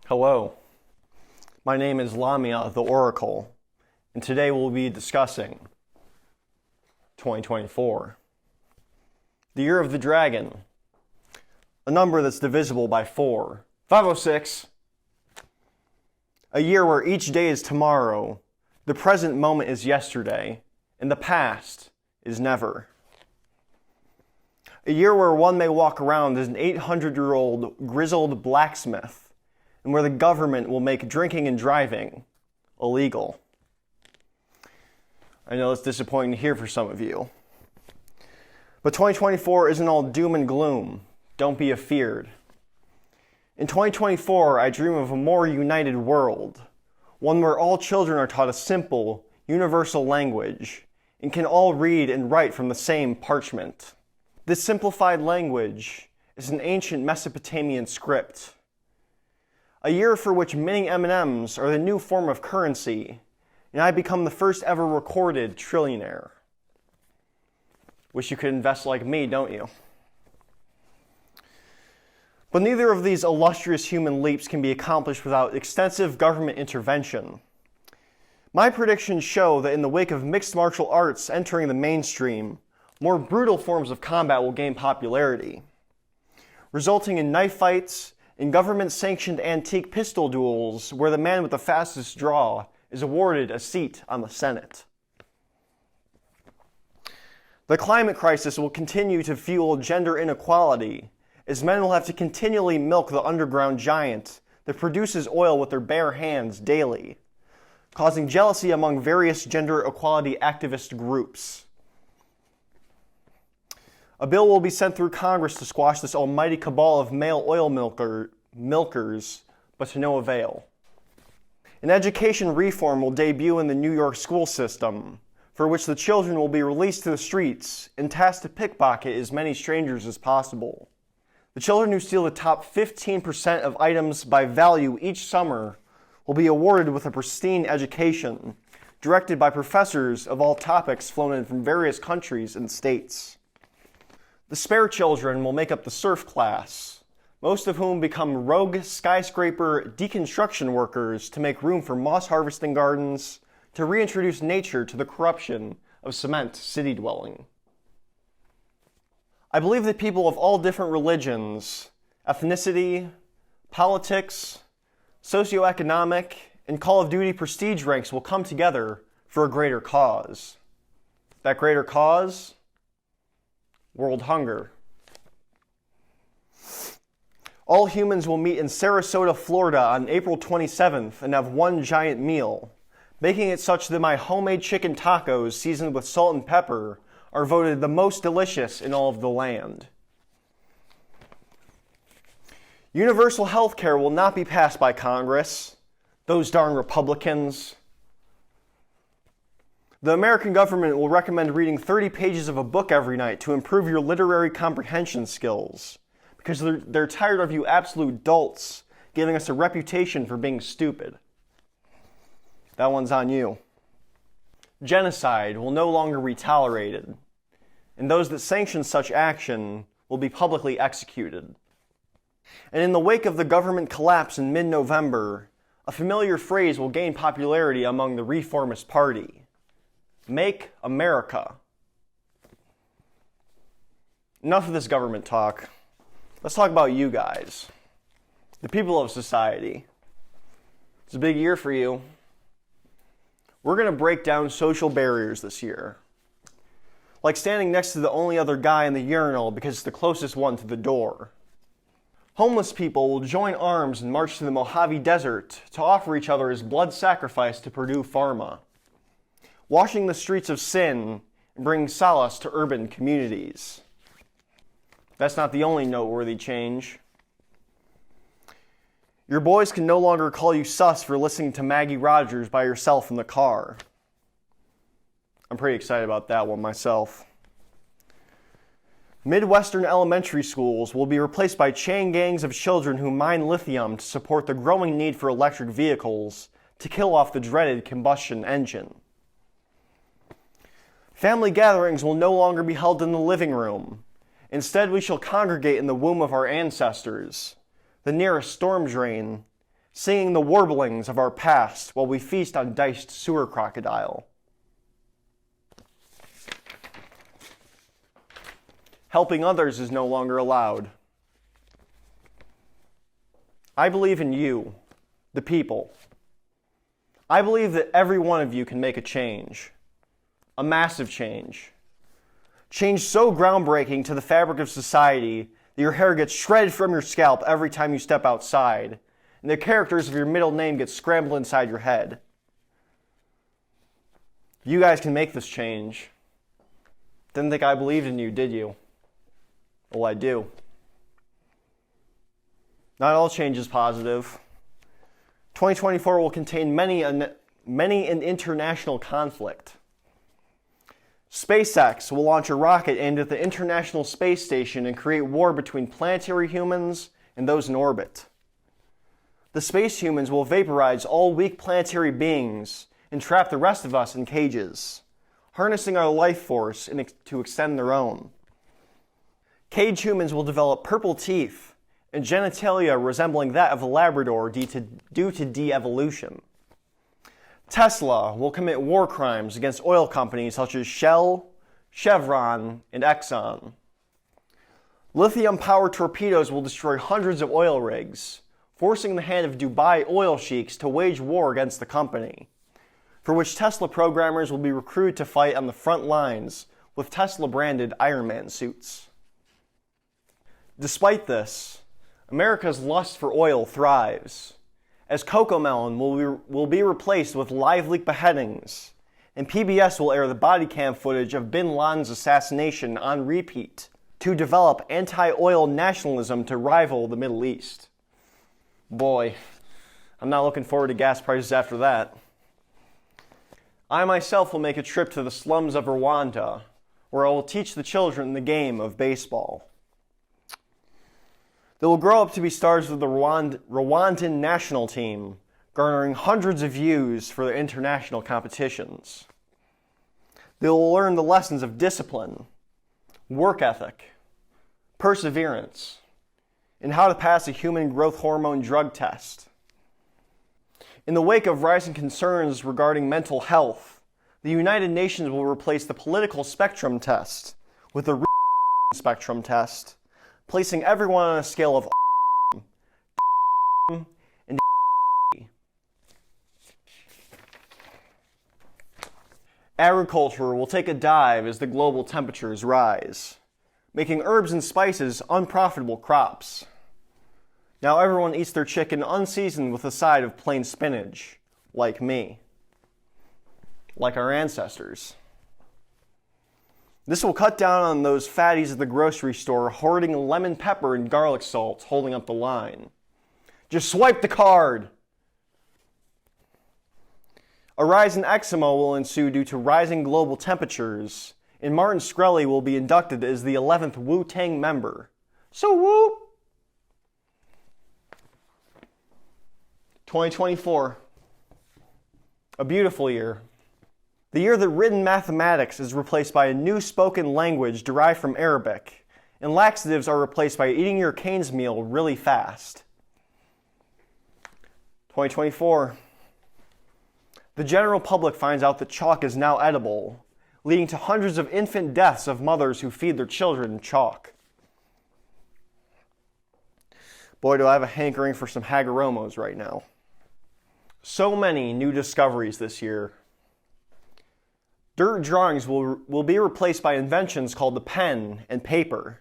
Hello, my name is Lamia the Oracle, and today we'll be discussing 2024. The Year of the Dragon, a number that's divisible by 4. 506. A year where each day is tomorrow, the present moment is yesterday, and the past is never. A year where one may walk around as an 800-year-old grizzled blacksmith, and where the government will make drinking and driving illegal. I know it's disappointing to hear for some of you. But 2024 isn't all doom and gloom. Don't be afeared. In 2024, I dream of a more united world, one where all children are taught a simple, universal language, and can all read and write from the same parchment. This simplified language is an ancient Mesopotamian script. A year for which mini M&Ms are the new form of currency, and I become the first ever recorded trillionaire. Wish you could invest like me, don't you? But neither of these illustrious human leaps can be accomplished without extensive government intervention. My predictions show that in the wake of mixed martial arts entering the mainstream, more brutal forms of combat will gain popularity, resulting in knife fights and government-sanctioned antique pistol duels where the man with the fastest draw is awarded a seat on the Senate. The climate crisis will continue to fuel gender inequality, as men will have to continually milk the underground giant that produces oil with their bare hands daily, causing jealousy among various gender equality activist groups. A bill will be sent through Congress to squash this almighty cabal of male oil milkers, but to no avail. An education reform will debut in the New York school system, for which the children will be released to the streets and tasked to pickpocket as many strangers as possible. The children who steal the top 15% of items by value each summer will be awarded with a pristine education, directed by professors of all topics flown in from various countries and states. The spare children will make up the serf class, most of whom become rogue skyscraper deconstruction workers to make room for moss harvesting gardens, to reintroduce nature to the corruption of cement city dwelling. I believe that people of all different religions, ethnicity, politics, socioeconomic, and Call of Duty prestige ranks will come together for a greater cause. That greater cause? World hunger. All humans will meet in Sarasota, Florida on April 27th and have one giant meal, making it such that my homemade chicken tacos seasoned with salt and pepper are voted the most delicious in all of the land. Universal health care will not be passed by Congress. Those darn Republicans. The American government will recommend reading 30 pages of a book every night to improve your literary comprehension skills, because they're tired of you absolute dolts giving us a reputation for being stupid. That one's on you. Genocide will no longer be tolerated, and those that sanction such action will be publicly executed. And in the wake of the government collapse in mid-November, a familiar phrase will gain popularity among the Reformist Party. Make America. Enough of this government talk. Let's talk about you guys, the people of society. It's a big year for you. We're going to break down social barriers this year. Like standing next to the only other guy in the urinal because it's the closest one to the door. Homeless people will join arms and march to the Mojave Desert to offer each other as blood sacrifice to Purdue Pharma. Washing the streets of sin and bringing solace to urban communities. That's not the only noteworthy change. Your boys can no longer call you sus for listening to Maggie Rogers by yourself in the car. I'm pretty excited about that one myself. Midwestern elementary schools will be replaced by chain gangs of children who mine lithium to support the growing need for electric vehicles to kill off the dreaded combustion engine. Family gatherings will no longer be held in the living room. Instead, we shall congregate in the womb of our ancestors, the nearest storm drain, singing the warblings of our past while we feast on diced sewer crocodile. Helping others is no longer allowed. I believe in you, the people. I believe that every one of you can make a change. A massive change. Change so groundbreaking to the fabric of society that your hair gets shredded from your scalp every time you step outside, and the characters of your middle name get scrambled inside your head. You guys can make this change. Didn't think I believed in you, did you? Well, I do. Not all change is positive. 2024 will contain many an international conflict. SpaceX will launch a rocket aimed at the International Space Station and create war between planetary humans and those in orbit. The space humans will vaporize all weak planetary beings and trap the rest of us in cages, harnessing our life force to extend their own. Cage humans will develop purple teeth and genitalia resembling that of a Labrador due to de-evolution. Tesla will commit war crimes against oil companies such as Shell, Chevron, and Exxon. Lithium-powered torpedoes will destroy hundreds of oil rigs, forcing the hand of Dubai oil sheiks to wage war against the company, for which Tesla programmers will be recruited to fight on the front lines with Tesla-branded Iron Man suits. Despite this, America's lust for oil thrives, as Cocomelon will be replaced with live leak beheadings, and PBS will air the body cam footage of bin Laden's assassination on repeat to develop anti-oil nationalism to rival the Middle East. Boy, I'm not looking forward to gas prices after that. I myself will make a trip to the slums of Rwanda, where I will teach the children the game of baseball. They will grow up to be stars of the Rwandan national team, garnering hundreds of views for their international competitions. They will learn the lessons of discipline, work ethic, perseverance, and how to pass a human growth hormone drug test. In the wake of rising concerns regarding mental health, the United Nations will replace the political spectrum test with the spectrum test, placing everyone on a scale of and Agriculture will take a dive as the global temperatures rise, making herbs and spices unprofitable crops. Now everyone eats their chicken unseasoned with a side of plain spinach, like me. Like our ancestors. This will cut down on those fatties at the grocery store hoarding lemon pepper and garlic salt holding up the line. Just swipe the card! A rise in eczema will ensue due to rising global temperatures, and Martin Shkreli will be inducted as the 11th Wu-Tang member. So whoop! 2024. A beautiful year. The year that written mathematics is replaced by a new spoken language derived from Arabic, and laxatives are replaced by eating your Cane's meal really fast. 2024. The general public finds out that chalk is now edible, leading to hundreds of infant deaths of mothers who feed their children chalk. Boy, do I have a hankering for some Haggeromos right now. So many new discoveries this year. Dirt drawings will be replaced by inventions called the pen and paper.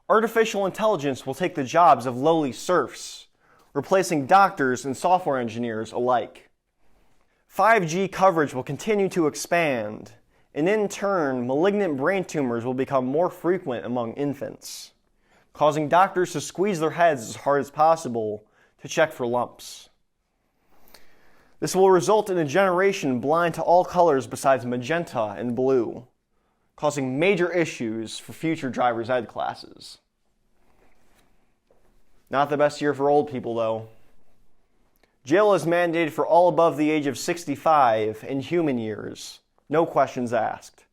Artificial intelligence will take the jobs of lowly serfs, replacing doctors and software engineers alike. 5G coverage will continue to expand, and in turn, malignant brain tumors will become more frequent among infants, causing doctors to squeeze their heads as hard as possible to check for lumps. This will result in a generation blind to all colors besides magenta and blue, causing major issues for future driver's ed classes. Not the best year for old people, though. Jail is mandated for all above the age of 65 in human years, no questions asked.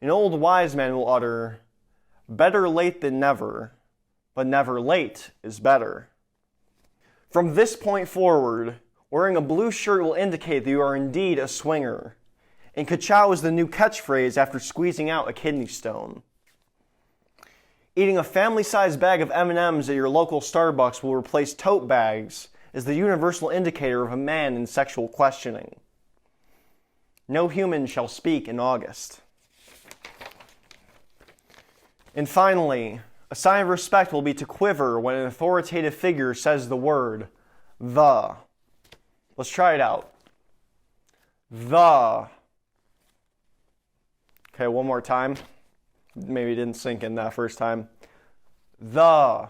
An old wise man will utter, "Better late than never, but never late is better." From this point forward, wearing a blue shirt will indicate that you are indeed a swinger. And ka-chow is the new catchphrase after squeezing out a kidney stone. Eating a family-sized bag of M&Ms at your local Starbucks will replace tote bags as the universal indicator of a man in sexual questioning. No human shall speak in August. And finally, a sign of respect will be to quiver when an authoritative figure says the word, the. Let's try it out. The. Okay, one more time. Maybe it didn't sink in that first time. The.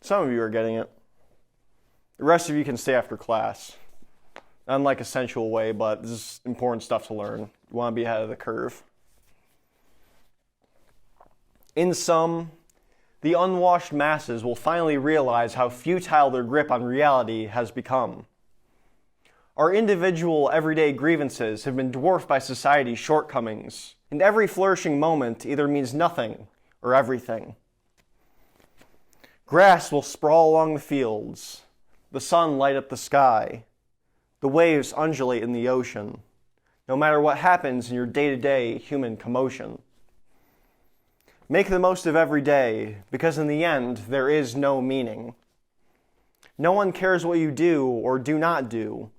Some of you are getting it. The rest of you can stay after class. Unlike a sensual way, but this is important stuff to learn. You want to be ahead of the curve. In sum, the unwashed masses will finally realize how futile their grip on reality has become. Our individual, everyday grievances have been dwarfed by society's shortcomings, and every flourishing moment either means nothing or everything. Grass will sprawl along the fields, the sun light up the sky, the waves undulate in the ocean, no matter what happens in your day-to-day human commotion. Make the most of every day, because in the end, there is no meaning. No one cares what you do or do not do,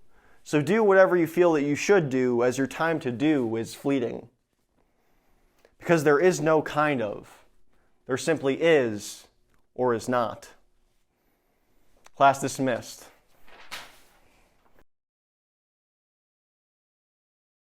so do whatever you feel that you should do, as your time to do is fleeting. Because there is no kind of. There simply is or is not. Class dismissed.